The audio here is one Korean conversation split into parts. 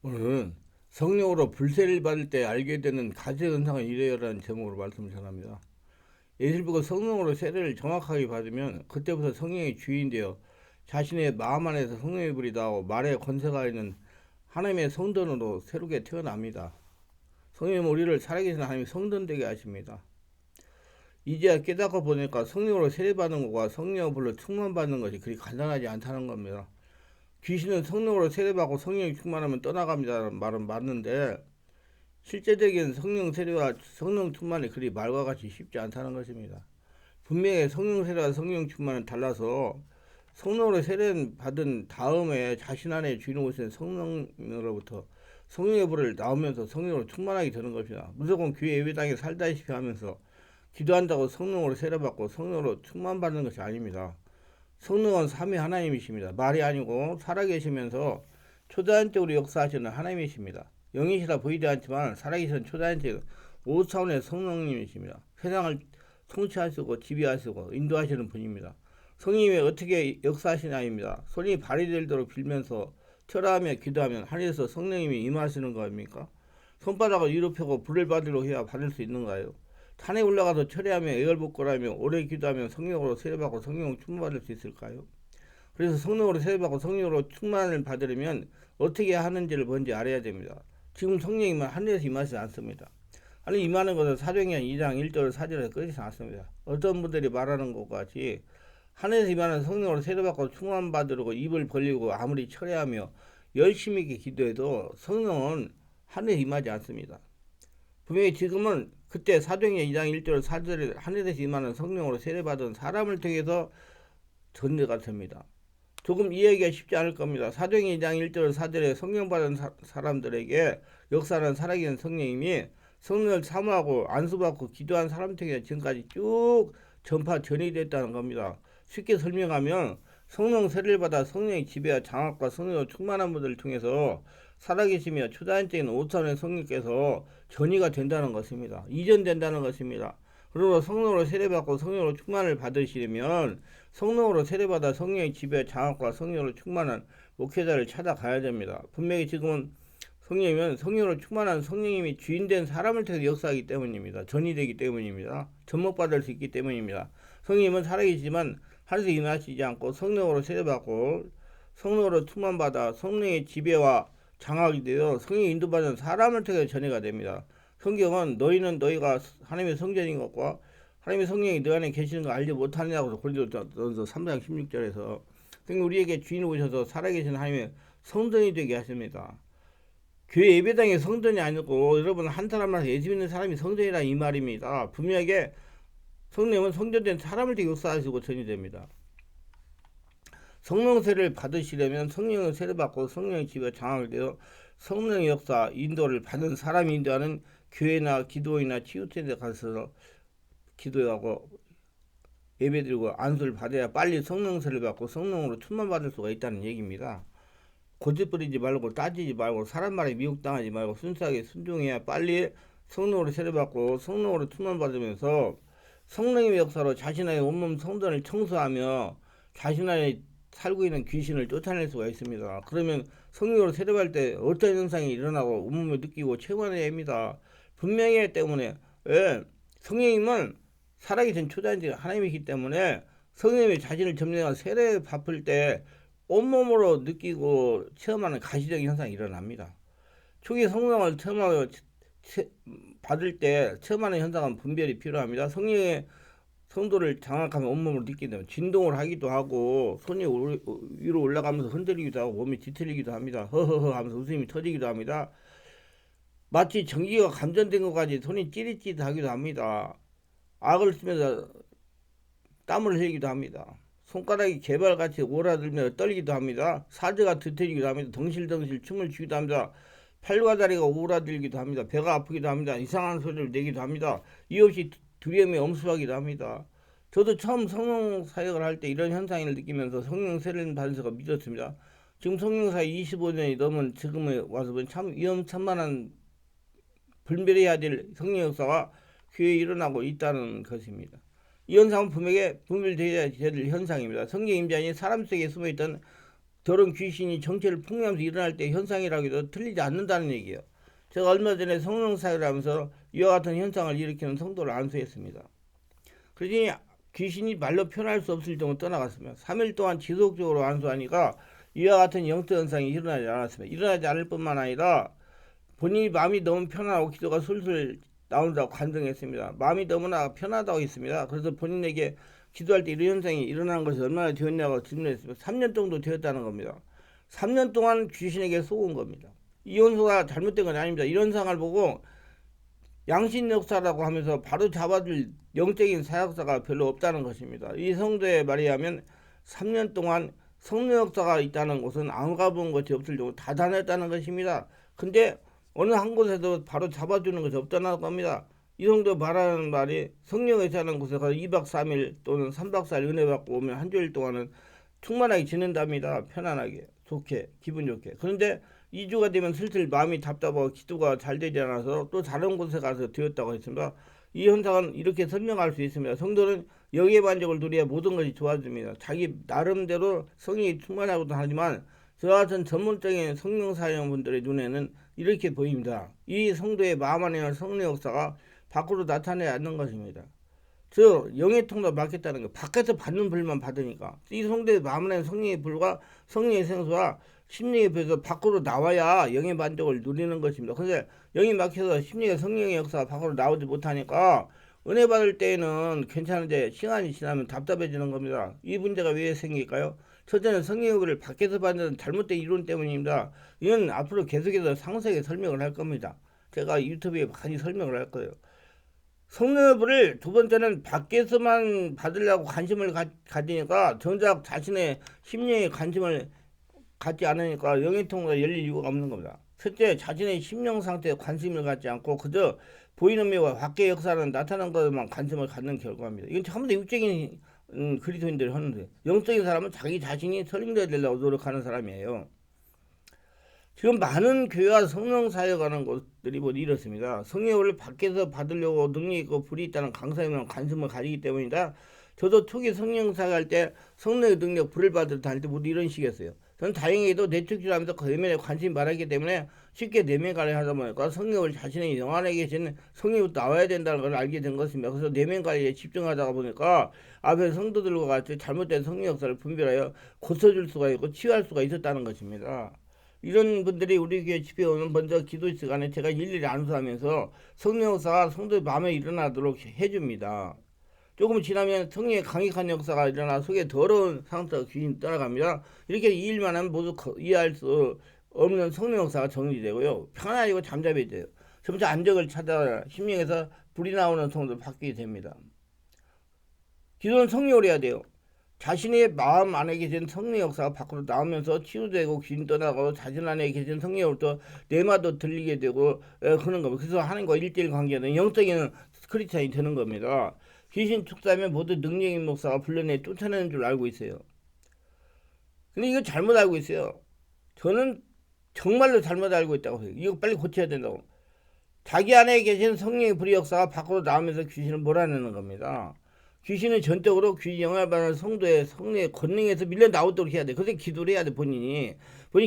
오늘은 성령으로 불세를 받을 때 알게 되는 가지 현상은 이래요라는 제목으로 말씀을 전합니다. 예수님께서 성령으로 세례를 정확하게 받으면 그때부터 성령의 주인 되어 자신의 마음 안에서 성령의 불이 나오고 말의 권세가 있는 하나님의 성전으로 새롭게 태어납니다. 성령은 우리를 살아계신 하나님의 성전 되게 하십니다. 이제야 깨닫고 보니까 성령으로 세례받는 것과 성령의 불로 충만받는 것이 그리 간단하지 않다는 겁니다. 귀신은 성령으로 세례받고 성령이 충만하면 떠나갑니다라는 말은 맞는데 실제적인 성령 세례와 성령 충만이 그리 말과 같이 쉽지 않다는 것입니다. 분명히 성령 세례와 성령 충만은 달라서 성령으로 세례 받은 다음에 자신 안에 주인 오신 성령으로부터 성령의 불을 나오면서 성령으로 충만하게 되는 것입니다. 무조건 교회 예배당에 살다시피 하면서 기도한다고 성령으로 세례받고 성령으로 충만받는 것이 아닙니다. 성령은 삼위 하나님이십니다. 말이 아니고 살아계시면서 초자연적으로 역사하시는 하나님이십니다. 영이시라 보이지 않지만 살아계시는 초자연적 5차원의 성령님이십니다. 세상을 통치하시고 지배하시고 인도하시는 분입니다. 성령님이 어떻게 역사하시냐입니다. 손이 발휘되도록 빌면서 철하며 기도하면 하늘에서 성령님이 임하시는 겁니까? 손바닥을 위로 펴고 불을 받으려 해야 받을 수 있는가요? 산에 올라가서 철회하며 애걸복걸하며 오래 기도하며 성령으로 세례받고 성령 충만받을 수 있을까요? 그래서 성령으로 세례받고 성령으로 충만을 받으려면 어떻게 하는지를 먼저 알아야 됩니다. 지금 성령님은 하늘에서 임하지 않습니다. 하늘 임하는 것은 사도행전 2장 1절 4절에 끝이지 않습니다. 어떤 분들이 말하는 것 같이 하늘에서 임하는 성령으로 세례받고 충만받으려고 입을 벌리고 아무리 철회하며 열심히 기도해도 성령은 하늘에 임하지 않습니다. 분명히 지금은 그때 사도행전 2장 1절 4절에 하늘에서 임하는 성령으로 세례받은 사람을 통해서 전제가 됩니다. 조금 이해하기가 쉽지 않을 겁니다. 사도행전 2장 1절 4절에 성령 받은 사람들에게 역사하는 살아계신 성령님이 성령을 사모하고 안수받고 기도한 사람 통해서 지금까지 쭉 전이 됐다는 겁니다. 쉽게 설명하면 성령 세례를 받아 성령의 지배와 장악과 성령으로 충만한 분들을 통해서 살아계시며 초자연적인 5차원의 성령께서 전이가 된다는 것입니다. 이전된다는 것입니다. 그리고 성령으로 세례받고 성령으로 충만을 받으시려면 성령으로 세례받아 성령의 지배 장악과 성령으로 충만한 목회자를 찾아가야 됩니다. 분명히 지금은 성령이면 성령으로 충만한 성령님이 주인된 사람을 통해 역사하기 때문입니다. 전이 되기 때문입니다. 접목받을 수 있기 때문입니다. 성령님은 살아계시지만 하늘에서 임하시지 않고 성령으로 세례받고 성령으로 충만받아 성령의 지배와 장악이 되어 성령의 인도받은 사람을 통해 전해가 됩니다. 성경은 너희는 너희가 하나님의 성전인 것과 하나님의 성령이 너 안에 계시는 걸 알지 못하느냐고 고린도전서 3장 16절에서 우리에게 주인 오셔서 살아계신 하나님의 성전이 되게 하십니다. 교회 예배당의 성전이 아니고 여러분 한 사람만 예수 믿는 사람이 성전이라 이 말입니다. 분명하게 성령은 성전된 사람을 되게 역사하시고 전이 됩니다. 성령 세례를 받으시려면 성령의 세례 받고 성령의 지배 장악이 되어 성령의 역사 인도를 받는 사람이 인도하는 교회나 기도이나 치유센터 가서 기도하고 예배드리고 안수를 받아야 빨리 성령 세례를 받고 성령으로 충만받을 수가 있다는 얘기입니다. 고집부리지 말고 따지지 말고 사람 말에 미혹당하지 말고 순수하게 순종해야 빨리 성령으로 세례받고 성령으로 충만받으면서 성령의 역사로 자신의 온몸 성전을 청소하며 자신 안에 살고 있는 귀신을 쫓아낼 수가 있습니다. 그러면 성령으로 세례받을 때 어떤 현상이 일어나고 온몸을 느끼고 체험해야 합니다. 분명히 때문에 성령님은 살아계신 초자연적 하나님이기 때문에 성령님이 자신을 점령한 세례 받을 때 온몸으로 느끼고 체험하는 가시적인 현상이 일어납니다. 초기 성령을 받을 때 체험하는 현상은 분별이 필요합니다. 성령의 성도를 장악하면 온몸으로 느끼게 되면 진동을 하기도 하고 손이 위로 올라가면서 흔들리기도 하고 몸이 뒤틀리기도 합니다. 허허허 하면서 웃음이 터지기도 합니다. 마치 전기가 감전된 것까지 손이 찌릿찌릿하기도 합니다. 악을 쓰면서 땀을 흘리기도 합니다. 손가락이 개발같이 오라들며 떨리기도 합니다. 사제가 뒤틀리기도 합니다. 덩실덩실 춤을 추기도 합니다. 팔과 다리가 오라들기도 합니다. 배가 아프기도 합니다. 이상한 소리를 내기도 합니다. 이유 없이 두려움이 엄습하기도 합니다. 저도 처음 성령 사역을 할 때 이런 현상을 느끼면서 성령 세례를 받으면서 믿었습니다. 지금 성령 사역 25년이 넘은 지금에 와서 보면 참 위험천만한 분별해야 될 성령 역사가 교회에 일어나고 있다는 것입니다. 이 현상은 분명히 분별되어야 될 현상입니다. 성령 임재하니 사람 속에 숨어있던 저런 귀신이 정체를 풍미하면서 일어날 때 현상이라고 해도 틀리지 않는다는 얘기예요. 제가 얼마 전에 성령 사역을 하면서 이와 같은 현상을 일으키는 성도를 안수했습니다. 그러니 귀신이 말로 표현할 수 없을 정도로 떠나갔으며 3일 동안 지속적으로 안수하니까 이와 같은 영적 현상이 일어나지 않았습니다. 일어나지 않을 뿐만 아니라 본인이 마음이 너무 편하고 기도가 술술 나온다고 간증했습니다. 마음이 너무나 편하다고 했습니다. 그래서 본인에게 기도할 때 이런 현상이 일어나는 것이 얼마나 되었냐고 질문했습니다. 3년 정도 되었다는 겁니다. 3년 동안 귀신에게 속은 겁니다. 이 현수가 잘못된 건 아닙니다. 이런 상황을 보고 양신 역사라고 하면서 바로 잡아줄 영적인 사역사가 별로 없다는 것입니다. 이 성도의 말에 의하면 3년 동안 성령 역사가 있다는 곳은 안 가본 것이 없을 정도로 다 다녔다는 것입니다. 근데 어느 한 곳에도 바로 잡아주는 것이 없다는 겁니다. 이 성도 말하는 말이 성령에 사는 곳에 가서 2박 3일 또는 3박 4일 은혜 받고 오면 한 주일 동안은 충만하게 지낸답니다. 편안하게, 좋게, 기분 좋게. 그런데 2주가 되면 슬슬 마음이 답답하고 기도가 잘 되지 않아서 또 다른 곳에 가서 되었다고 했습니다. 이 현상은 이렇게 설명할 수 있습니다. 성도는 영의 만족을 누려야 모든 것이 좋아집니다. 자기 나름대로 성령이 충만하고도 하지만 저와 같은 전문적인 성령 사역분들의 눈에는 이렇게 보입니다. 이 성도의 마음 안에 있는 성령 역사가 밖으로 나타내지 않는 것입니다. 즉 영의 통로 막겠다는 거, 밖에서 받는 불만 받으니까 이 성도의 마음 안에 성령의 불과 성령의 생수와 심령의 불에서 밖으로 나와야 영의 만족을 누리는 것입니다. 그런데 영이 막혀서 심령의 성령의 역사가 밖으로 나오지 못하니까 은혜 받을 때에는 괜찮은데 시간이 지나면 답답해지는 겁니다. 이 문제가 왜 생길까요? 첫째는 성령의 불을 밖에서 받는 잘못된 이론 때문입니다. 이건 앞으로 계속해서 상세하게 설명을 할 겁니다. 제가 유튜브에 많이 설명을 할 거예요. 성령의 불을 두 번째는 밖에서만 받으려고 관심을 가지니까 정작 자신의 심령에 관심을 갖지 않으니까 영의 통로가 열릴 이유가 없는 겁니다. 첫째, 자신의 심령 상태에 관심을 갖지 않고 그저 보이는 면과 밖의 역사는 나타난 것에만 관심을 갖는 결과입니다. 이건 전부 다 육적인 그리스도인들이 하는데 영적인 사람은 자기 자신이 설립되어야 되려고 노력하는 사람이에요. 지금 많은 교회와 성령 사역하는 곳들이 모두 이렇습니다. 성령을 밖에서 받으려고 능력이 있고 불이 있다는 강사에만 관심을 가지기 때문이다. 저도 초기 성령 사역할 때 성령의 능력 불을 받을 때 할 때 모두 이런 식이었어요. 저는 다행히도 내축질하면서 그 내면에 관심이 많았기 때문에 쉽게 내면 관리 하다 보니까 성령을 자신의 영 안에 계신 성령부터 나와야 된다는 걸 알게 된 것입니다. 그래서 내면 관리에 집중하다가 보니까 앞에 성도들과 같이 잘못된 성령 역사를 분별하여 고쳐줄 수가 있고 치유할 수가 있었다는 것입니다. 이런 분들이 우리 교회 집회 오면 먼저 기도 시간에 제가 일일이 안수하면서 성령 역사가 성도의 마음에 일어나도록 해줍니다. 조금 지나면 성령의 강력한 역사가 일어나 속에 더러운 상태가 귀신이 떠나갑니다. 이렇게 이 일만 하면 모두 이해할 수 없는 성령 역사가 정리되고요. 편안해지고 잠잠해져요. 점차 안정을 찾아 심령에서 불이 나오는 성도로 바뀌게 됩니다. 기도는 성령으로 해야 돼요. 자신의 마음 안에 계신 성령 역사가 밖으로 나오면서 치유되고 귀신 떠나고 자신 안에 계신 성령으로부터 내마도 들리게 되고 그런 겁니다. 그래서 하나님과 1대1 관계는 영적인 크리스찬이 되는 겁니다. 귀신 축사하면 모두 능력인 목사가 불러내 쫓아내는 줄 알고 있어요. 근데 이거 잘못 알고 있어요. 저는 정말로 잘못 알고 있다고 해요. 이거 빨리 고쳐야 된다고. 자기 안에 계신 성령의 불의 역사가 밖으로 나오면서 귀신을 몰아내는 겁니다. 귀신은 전적으로 귀신 영향을 받는 성도의 성령의 권능에서 밀려 나오도록 해야 돼. 그래서 기도를 해야 돼, 본인이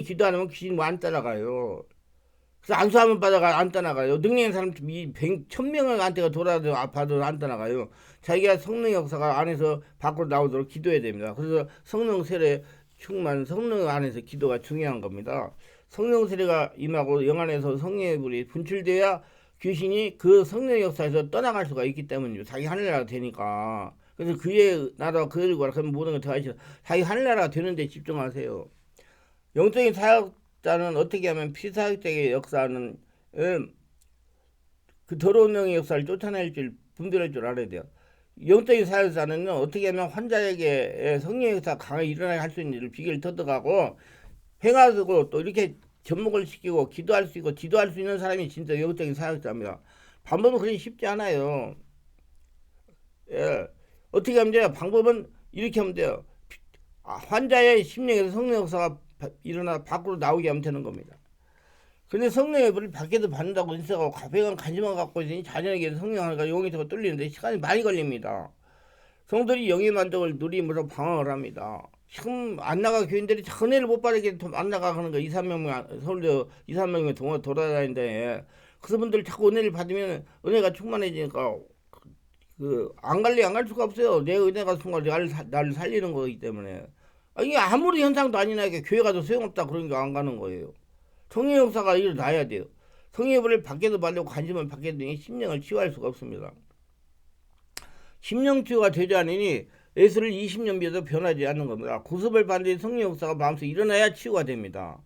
기도 안 하면 귀신 뭐 안 따라가요. 그래서 안수하면 받아가 안 떠나가요. 능력인 사람 1000명한테가 돌아도 아파도 안 떠나가요. 자기가 성령 역사가 안에서 밖으로 나오도록 기도해야 됩니다. 그래서 성령 세례 충만, 성령 안에서 기도가 중요한 겁니다. 성령 세례가 임하고 영 안에서 성령의 불이 분출돼야 귀신이 그 성령 역사에서 떠나갈 수가 있기 때문이죠. 자기 하늘나라가 되니까. 그래서 그의 나라와 그의 거라 그러면 모든 걸 다 하시죠. 자기 하늘나라가 되는 데 집중하세요. 영적인 사역자는 어떻게 하면 피사역자의 역사는 그 더러운 영의 역사를 쫓아낼 줄 분별할 줄 알아야 돼요. 영적인 사역자는 어떻게 하면 환자에게 성령의 역사가 강하게 일어나게 할 수 있는 일을 비결을 터득하고 행하고 또 이렇게 접목을 시키고 기도할 수 있고 지도할 수 있는 사람이 진짜 영적인 사역자입니다. 방법은 그리 쉽지 않아요. 예. 어떻게 하면 돼요? 방법은 이렇게 하면 돼요. 환자의 심령에서 성령 역사가 일어나 밖으로 나오게 하면 되는 겁니다. 근데 성령의 불을 밖에서 받는다고 인생하고 가벼운 관심만 갖고 있으니 자녀에게 성령 하나가 영이 더 뚫리는데 시간이 많이 걸립니다. 성도들이 영의 만족을 누리면서 방황을 합니다. 지금 안 나가 교인들이 은혜를 못 받게 안 나가 하는 거 2, 3명 서울대 2, 3명이 돌아다니는데 그분들 자꾸 은혜를 받으면 은혜가 충만해지니까 그 안 갈래 안 갈 수가 없어요. 내 은혜가 순간 나를 살리는 거기 때문에. 이게 아무리 현상도 아니나 이게 교회 가도 소용없다 그러니까 안 가는 거예요. 성령 역사가 일어나야 돼요. 성령의 불을 밖에도 받고 관심을 받게 되니 심령을 치유할 수가 없습니다. 심령 치유가 되지 않으니 예수를 20년 비해도 변하지 않는 겁니다. 구습을 받는 성령 역사가 마음속에 일어나야 치유가 됩니다.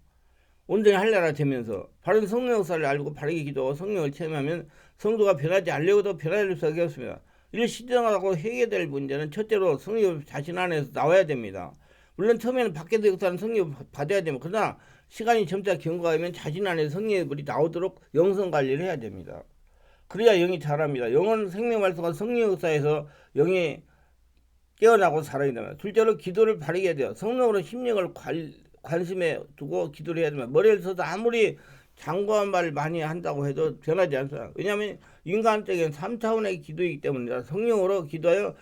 온전히 할례가 되면서 바른 성령 역사를 알고 바르게 기도하고 성령을 체험하면 성도가 변하지 않려고도 변할 수가 없습니다. 이를 시정하고 해결될 문제는 첫째로 성령 자신 안에서 나와야 됩니다. 물론 처음에는 밖에서 역사는 성령 받아야 됩니다. 그러나 시간이 점차 경과하면 자신 안에 성령의 불이 나오도록 영성 관리를 해야 됩니다. 그래야 영이 자랍니다. 영은 생명 활성화 성령 역사에서 영이 깨어나고 살아야 됩니다. 둘째로 기도를 바르게 해야 돼요. 성령으로 심령을 관심에 두고 기도를 해야 됩니다. 머리를 써도 아무리 장구한 말을 많이 한다고 해도 변하지 않습니다. 왜냐하면 인간적인 3차원의 기도이기 때문입니다. 성령으로 기도하여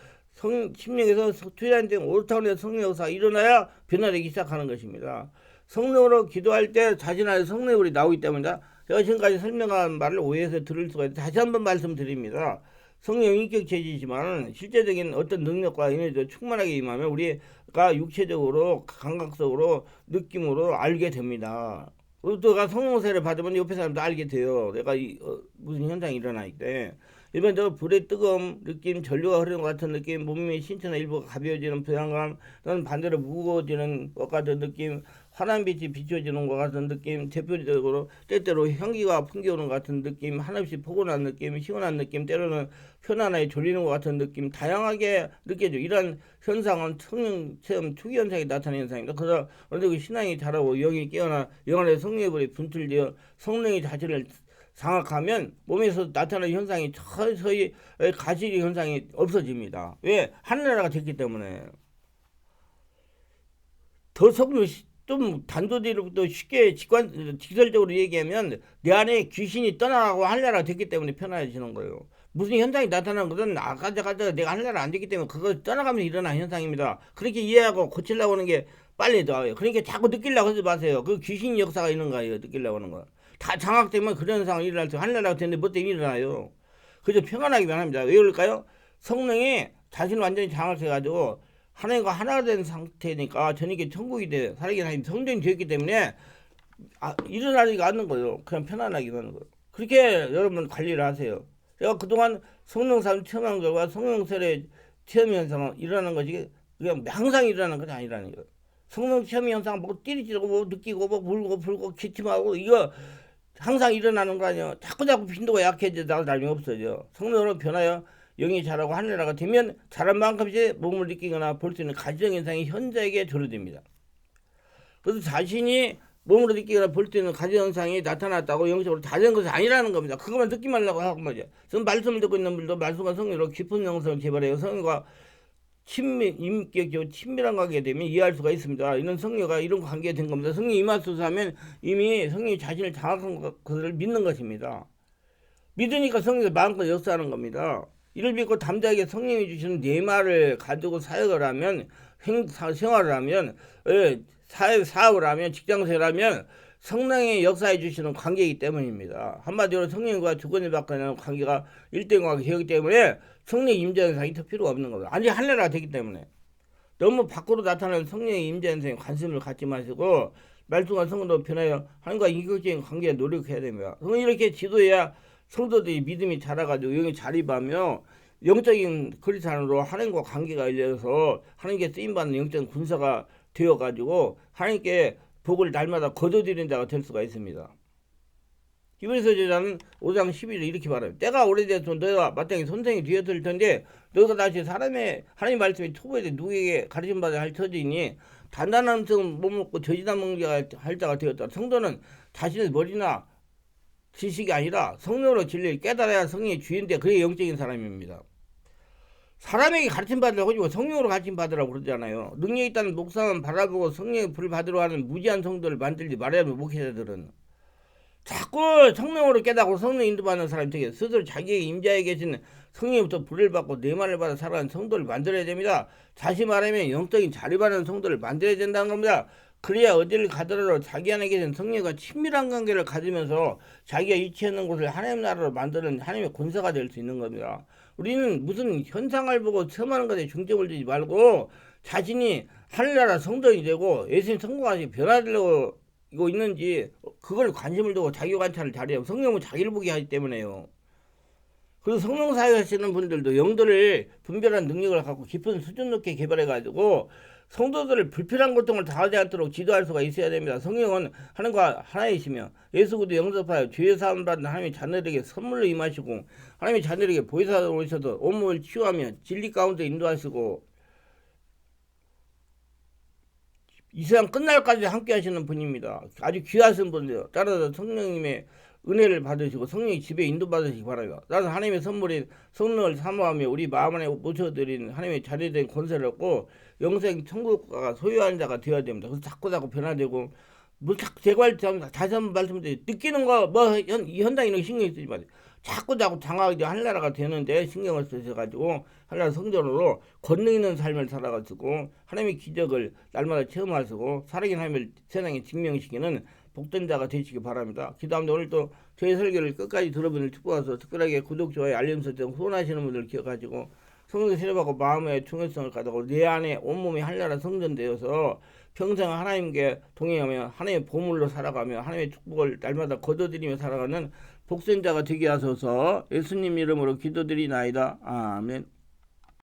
심령에서 투자된 5차원의 성령 역사가 일어나야 변화되기 시작하는 것입니다. 성령으로 기도할 때 자신 안에 성령이 나오기 때문입니다. 제가 지금까지 설명한 말을 오해해서 들을 수가 있는데 다시 한번 말씀드립니다. 성령 인격 체질이지만 실제적인 어떤 능력과 에너지도 충만하게 임하면 우리가 육체적으로 감각적으로 느낌으로 알게 됩니다. 우리가 성령세를 받으면 옆에 사람도 알게 돼요. 내가 무슨 현상이 일어나기 때문에 일반적으로 불의 뜨거움 느낌, 전류가 흐르는 것 같은 느낌, 몸의 신체나 일부가 가벼워지는 불안감, 또는 반대로 무거워지는 것 같은 느낌, 환한 빛이 비춰지는 것 같은 느낌, 대표적으로 때때로 향기가 풍겨오는 것 같은 느낌, 한없이 포근한 느낌, 시원한 느낌, 때로는 편안하게 졸리는 것 같은 느낌, 다양하게 느껴져. 이러한 현상은 성령 체험 초기 현상이 나타나는 현상입니다. 그래서 어느 정도 신앙이 자라고 영이 깨어나 영 안에 성령의 불이 분출되어 성령이 자신을 장악하면 몸에서 나타나는 현상이 서서히 가시리 현상이 없어집니다. 왜? 하늘나라가 됐기 때문에. 더 성령 좀 단도직입적으로 쉽게 직설적으로 얘기하면 내 안에 귀신이 떠나가고 하늘나라가 됐기 때문에 편안해지는 거예요. 무슨 현상이 나타나는 것은 아까자가 내가 하늘나라 안 됐기 때문에 그거 떠나가면서 일어난 현상입니다. 그렇게 이해하고 고치려고 하는 게 빨리 나와요. 그러니까 자꾸 느끼려고 하지 마세요. 그 귀신 역사가 있는 거예요. 느끼려고 하는 거. 다 장악되면 그런 현상이 일어날 때 하늘나라가 됐는데 뭐 때문에 일어나요. 그저 평안하기만 합니다. 왜 그럴까요? 성령이 자신을 완전히 장악해가지고 하나님과 하나가 된 상태니까 저녁에 천국이 돼 살아계신 하나님 성전이 되었기 때문에 일어나지가 않는 거예요. 그냥 편안하기만 하는 거예요. 그렇게 여러분 관리를 하세요. 제가 그동안 성령사를 체험한 결과 성령설의 체험 현상은 일어나는 것이 그냥 항상 일어나는 것이 아니라는 거예요. 성령 체험 현상 뭐 띠리지르고 뭐 느끼고 뭐 불고 불고 기침하고 이거 항상 일어나는 거 아니에요. 자꾸 빈도가 약해지다가 나중에 없어져. 성령으로 변하여 영이 자라고 하늘나라가 되면 자란 만큼씩 몸을 느끼거나 볼 수 있는 가지적 현상이 현자에게 조례됩니다. 그래서 자신이 몸으로 느끼거나 볼 수 있는 가지적 현상이 나타났다고 영적으로 다 된 것이 아니라는 겁니다. 그것만 듣기만 하려고 하고 말이야. 지금 말씀을 듣고 있는 분들도 말씀과 성령으로 깊은 영성을 개발해요. 성령과 인격적으로 친밀한 관계가 되면 이해할 수가 있습니다. 이런 성녀가 이런 관계가 된 겁니다. 성령이 임하소서 하면 이미 성령이 자신을 장악한 것을 믿는 것입니다. 믿으니까 성령이 마음껏 역사하는 겁니다. 이를 믿고 담대하게 성령이 주시는 네 말을 가지고 사역을 하면 생활을 하면 사업을 하면 직장생활을 하면 성령이 역사해 주시는 관계이기 때문입니다. 한마디로 성령과 주권을 받고 있는 관계가 일대응하게 되기 때문에 성령의 임재 현상이 더 필요가 없는 겁니다. 아니 할례가 되기 때문에 너무 밖으로 나타나는 성령의 임재 현상에 관심을 갖지 마시고 말씀과 성도 변하여 하나님과 인격적인 관계에 노력해야 됩니다. 이렇게 지도해야 성도들이 믿음이 자라가지고 영이 자립하며 영적인 크리스찬으로 하나님과 관계가 이어서 하나님께 쓰임받는 영적인 군사가 되어가지고 하나님께 복을 날마다 거둬들이는 자가 될 수가 있습니다. 히브리서 제자는 5장 11절 이렇게 말해요. 때가 오래돼서 너희가 마땅히 선생이 되었을 텐데 너희가 다시 사람의 하나님 말씀이 초보에 누구에게 가르침받아야 할 처지이니 단단한 음성은 못 먹고 저지단 먹게 할 자가 되었다. 성도는 자신의 머리나 지식이 아니라 성령으로 진리를 깨달아야 성령의 주인데 그게 영적인 사람입니다. 사람에게 가르침받으라고 하지 성령으로 가르침받으라고 그러잖아요. 능력이 있다는 목사만 바라보고 성령의 불을 받으러 하는 무지한 성도를 만들지 말아야 합니다. 목회자들은 자꾸 성령으로 깨닫고 성령 인도받는 사람이 되게 스스로 자기에게 임자에 계신 성령부터 불을 받고 내만을 받아 살아가는 성도를 만들어야 됩니다. 다시 말하면 영적인 자립하는 성도를 만들어야 된다는 겁니다. 그래야 어디를 가더라도 자기 안에 계신 성령과 친밀한 관계를 가지면서 자기가 위치하는 곳을 하나님 나라로 만드는 하나님의 권세가 될 수 있는 겁니다. 우리는 무슨 현상을 보고 처음하는 것에 중점을 두지 말고 자신이 하늘나라 성도이 되고 예수님 성공하시 변화되고 있는지 그걸 관심을 두고 자기 관찰을 잘해요. 성령은 자기를 보게 하기 때문에요. 그리고 성령 사역하시는 분들도 영들을 분별하는 능력을 갖고 깊은 수준 높게 개발해가지고 성도들을 불필요한 고통을 당하지 않도록 지도할 수가 있어야 됩니다. 성령은 하나님과 하나이시며 예수 그리스도 영접하여 죄 사함 받는 하나님의 자녀들에게 선물로 임하시고 하나님의 자녀들에게 보혜사로 오셔서 온몸을 치유하며 진리 가운데 인도하시고 이 세상 끝날까지 함께 하시는 분입니다. 아주 귀하신 분이에요. 따라서 성령님의 은혜를 받으시고 성령의 집에 인도받으시기 바랍니다. 따라서 하나님의 선물인 성령을 사모하며 우리 마음 안에 모셔드린 하나님의 자리된 권세를 얻고 영생 천국가 소유한 자가 되어야 됩니다. 그래서 자꾸 변화되고 뭐 제발 다시 한번 말씀드리면 느끼는 거 뭐 현장 이런 거 신경 쓰지 마세요. 자꾸 당하게 하늘나라가 되는데 신경을 쓰셔가지고 하늘나라 성전으로 권능 있는 삶을 살아가지고 하나님의 기적을 날마다 체험하시고 살아계신 하나님을 세상에 증명시키는 복된 자가 되시기 바랍니다. 기도합니다. 오늘 또 저희 설교를 끝까지 들어보는 축복하셔서 특별하게 구독, 좋아요, 알림 설정 후원하시는 분들 기억하시고 성령 세례받고 마음의 중요성을 가지고 내 안에 온몸이 하늘나라 성전되어서 평생 하나님께 동행하며 하나님의 보물로 살아가며 하나님의 축복을 날마다 거둬들이며 살아가는 복된 자가 되게 하소서. 예수님 이름으로 기도드리나이다. 아멘.